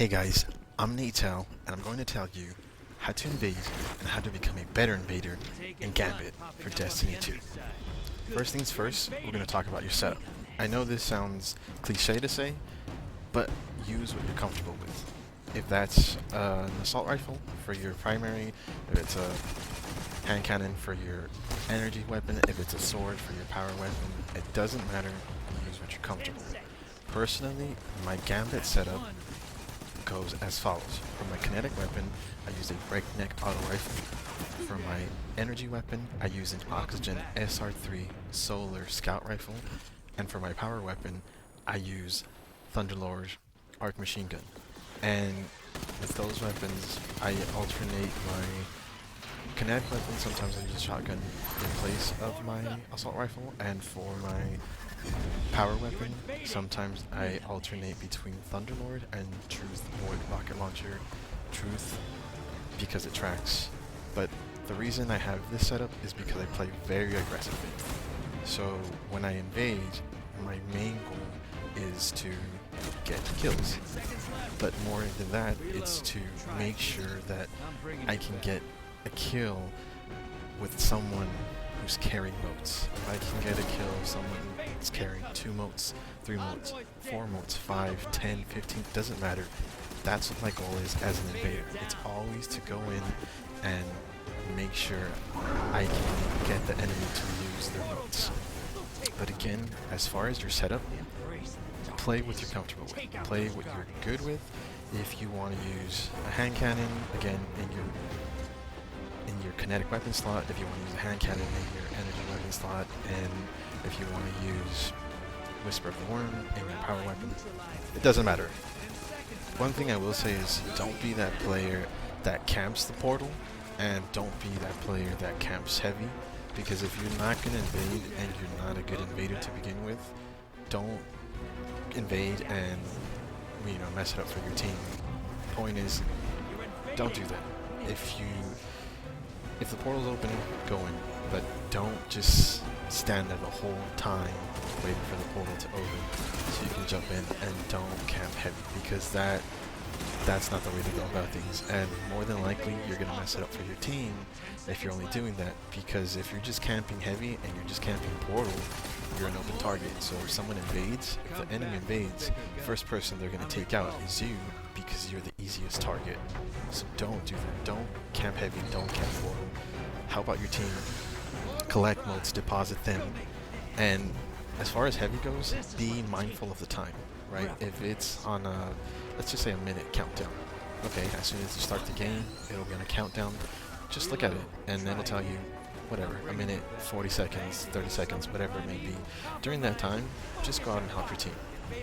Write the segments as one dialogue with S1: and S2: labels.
S1: Hey guys, I'm Natal, and I'm going to tell you how to invade and how to become a better invader in Gambit for Destiny 2. First things first, we're going to talk about your setup. I know this sounds cliche to say, but use what you're comfortable with. If that's an assault rifle for your primary, if it's a hand cannon for your energy weapon, if it's a sword for your power weapon, it doesn't matter, use what you're comfortable with. Personally, my Gambit setup goes as follows. For my kinetic weapon, I use a breakneck auto rifle. For my energy weapon, I use an Oxygen SR3 solar scout rifle. And for my power weapon, I use Thunderlord arc machine gun. And with those weapons, I alternate my kinetic weapon. Sometimes I use a shotgun in place of my assault rifle, and for my power weapon, sometimes I alternate between Thunderlord and Truth Void rocket launcher. Truth because it tracks, but the reason I have this setup is because I play very aggressively. So when I invade, my main goal is to get kills, but more than that, it's to make sure that I can get a kill with someone who's carrying motes. If I can get a kill with someone who's carrying 2 motes, 3 motes, 4 motes, 5, 10, 15, doesn't matter. That's what my goal is as an invader. It's always to go in and make sure I can get the enemy to use their motes. But again, as far as your setup, play what you're comfortable with. Play what you're good with. If you want to use a hand cannon, again, in your kinetic weapon slot, if you want to use a hand cannon in your energy weapon slot, and if you want to use Whisper of the Worm in your power weapon, it doesn't matter. One thing I will say is don't be that player that camps the portal, and don't be that player that camps heavy, because if you're not going to invade and you're not a good invader to begin with, don't invade and mess it up for your team. Point is, don't do that. If the portal's open, go in, but don't just stand there the whole time waiting for the portal to open so you can jump in, and don't camp heavy, because that's not the way to go about things, and more than likely you're going to mess it up for your team if you're only doing that, because if you're just camping heavy and you're just camping portal, you're an open target. So if someone invades, if the enemy invades, the first person they're going to take out is you, because you're the easiest target. So don't do that. Don't camp heavy, don't camp portal. How about your team? Collect motes, deposit them, and as far as heavy goes, be mindful of the time, right? If it's on a, let's just say, a minute countdown, okay, as soon as you start the game, it'll be on a countdown. Just look at it, and it'll tell you, whatever, a minute, 40 seconds, 30 seconds, whatever it may be. During that time, just go out and help your team.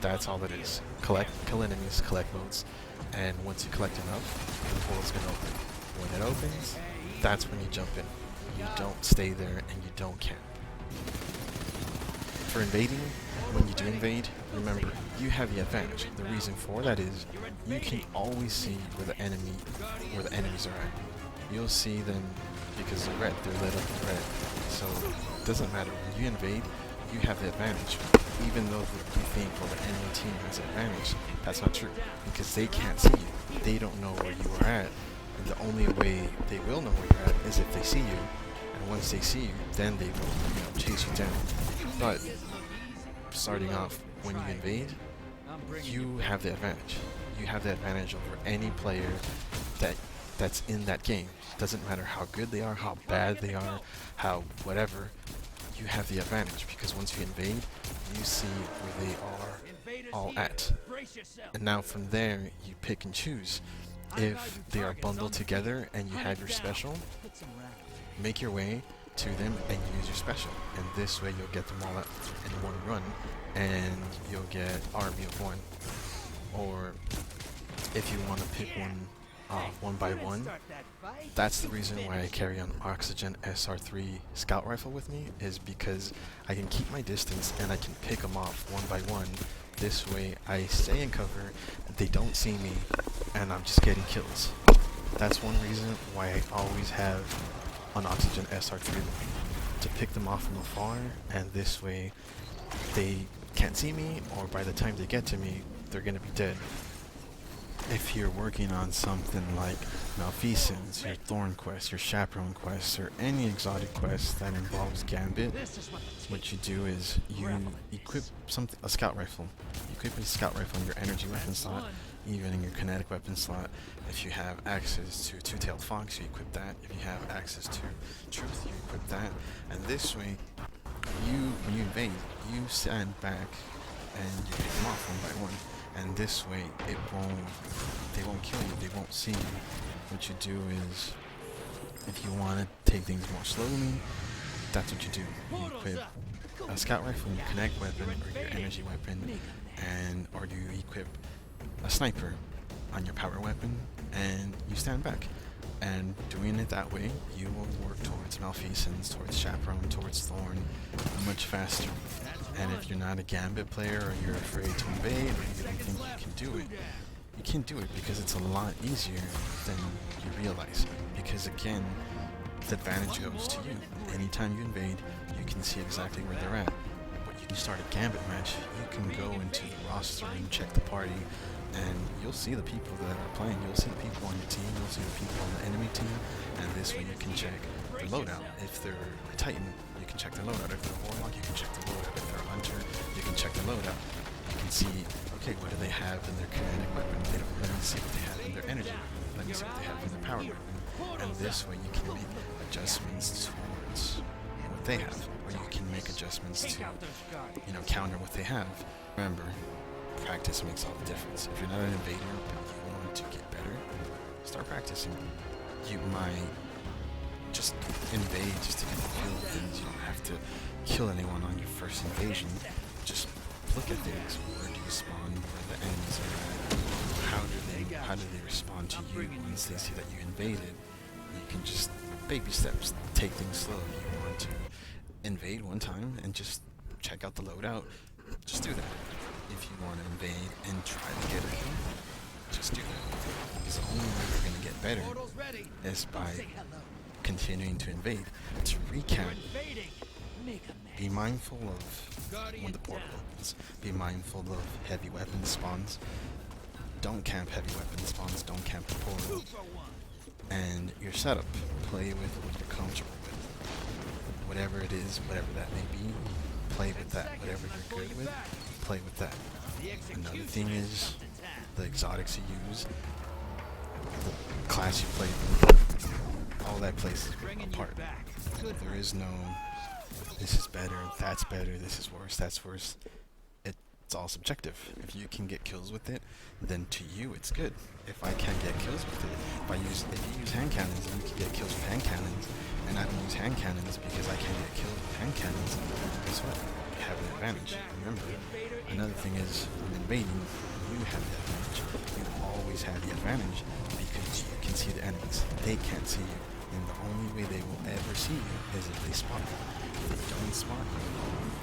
S1: That's all it is. Kill enemies, collect motes, and once you collect enough, the portal's gonna open. When it opens, that's when you jump in. You don't stay there, and you don't camp. For invading, when you do invade, remember, you have the advantage. The reason for that is you can always see where the enemies are at. You'll see them because they're red, they're lit up in red. So it doesn't matter. When you invade, you have the advantage. Even though you think, well, the enemy team has the advantage, that's not true, because they can't see you. They don't know where you are at. And the only way they will know where you're at is if they see you. And once they see you, then they will chase you down. But starting off, when you invade, you have the advantage. You have the advantage over any player that's in that game. Doesn't matter how good they are, how bad they are, how whatever, you have the advantage, because once you invade, you see where they are all at. And now from there, you pick and choose. If they are bundled together and you have your special, make your way to them and use your special, and this way you'll get them all out in one run, and you'll get army of one. Or if you want to pick one by one, that's the reason why I carry an Oxygen SR3 scout rifle with me, is because I can keep my distance and I can pick them off one by one. This way I stay in cover, they don't see me, and I'm just getting kills. That's one reason why I always have an Oxygen SR3 to pick them off from afar, and this way they can't see me, or by the time they get to me, they're gonna be dead. If you're working on something like Malfeasance, your Thorn quest, your Chaperone quest, or any exotic quest that involves Gambit, what you do is you equip a scout rifle. You equip a scout rifle in your energy weapon slot, even in your kinetic weapon slot. If you have access to Two-Tailed Fox, you equip that. If you have access to Truth, you equip that. And this way, when you invade, you stand back and you pick them off one by one. And this way, they won't kill you, they won't see you. What you do is, if you want to take things more slowly, that's what you do. You equip a scout rifle, your kinetic weapon, or your energy weapon, or you equip a sniper on your power weapon, and you stand back. And doing it that way, you will work towards Malfeasance, towards Chaperone, towards Thorn, much faster. And if you're not a Gambit player, or you're afraid to invade, or you don't think you can do it, you can't do it because it's a lot easier than you realize. Because again, the advantage goes to you. Anytime you invade, you can see exactly where they're at. But you can start a Gambit match, you can go into the roster and check the party, and you'll see the people that are playing, you'll see the people on your team, you'll see the people on the enemy team, and this way you can check their loadout. If they're a Titan, you can check their loadout. If they're a Warlock, you can check their loadout. If they're a Hunter, you can check their loadout. You can see, okay, what do they have in their kinetic weapon? Let me see what they have in their energy weapon. Let me see what they have in their power weapon. And this way you can make adjustments towards what they have, or you can make adjustments to, counter what they have. Remember, practice makes all the difference. If you're not an invader, but you want to get better, start practicing. You might just invade just to get the feel of things. You don't have to kill anyone on your first invasion. Just look at things. Where do you spawn? Where the enemies are at? How do they respond to you once they see that you invaded? You can just baby steps, take things slow. You want to invade one time and just check out the loadout. Just do that. If you want to invade and try to get a kill, just do that. Because the only way you're going to get better is by continuing to invade. To recap, be mindful of when the portal opens. Be mindful of heavy weapon spawns. Don't camp heavy weapon spawns. Don't camp the portal. And your setup. Play with what you're comfortable with. Whatever it is, whatever that may be, play with that. Whatever you're good with, play with that. Another thing is the exotics you use, the class you play with, all that plays a part. There is no, this is better, that's better, this is worse, that's worse. It's all subjective. If you can get kills with it, then to you it's good. If I can't get kills with it, if you use hand cannons and you can get kills with hand cannons, and I don't use hand cannons because I can't get killed with hand cannons, guess what? You have an advantage. Remember, another thing is when invading, you have the advantage. You always have the advantage because you can see the enemies. They can't see you. And the only way they will ever see you is if they spot you. If they don't spot you,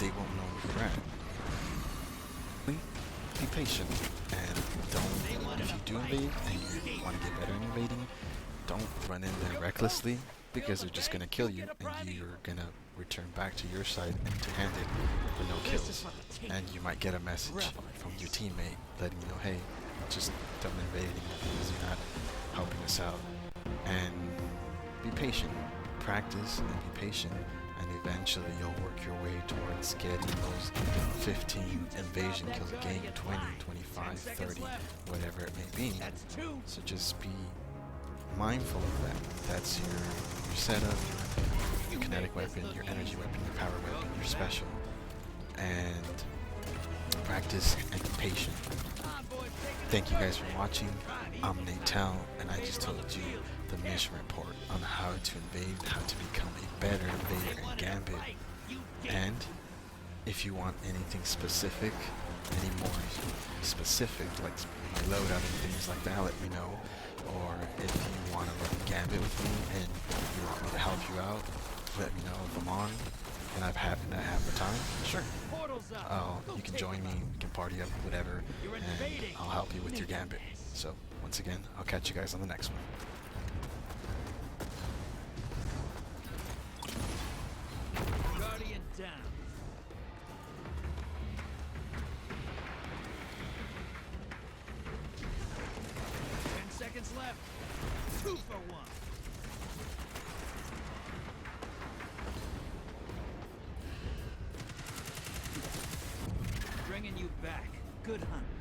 S1: they won't know where you're at. Be patient, and if you do invade and you want to get better in invading, don't run in there recklessly, because they're just going to kill you, and you're going to return back to your side empty-handed with no kills. And you might get a message from your teammate letting you know, hey, just don't invade anymore because you're not helping us out. And be patient. Practice and be patient. And eventually you'll work your way towards getting those 15 invasion kills a game, 20, 25, 30, whatever it may be. So just be mindful of that. That's your setup, your kinetic weapon, your energy weapon, your power weapon, your special. And practice and be patient. Thank you guys for watching. I'm Natal, and I just told you the mission report on how to invade, how to become a better invader in Gambit. And if you want anything specific, any more specific, like my loadout and things like that, let me know. Or if you want to run Gambit with me and you want me to help you out, let me know if I'm on and I have the time. Sure. You can join me, you can party up, whatever, and I'll help you with your Gambit. So, once again, I'll catch you guys on the next one.
S2: seconds left. 2 for 1. Bringing you back. Good hunt.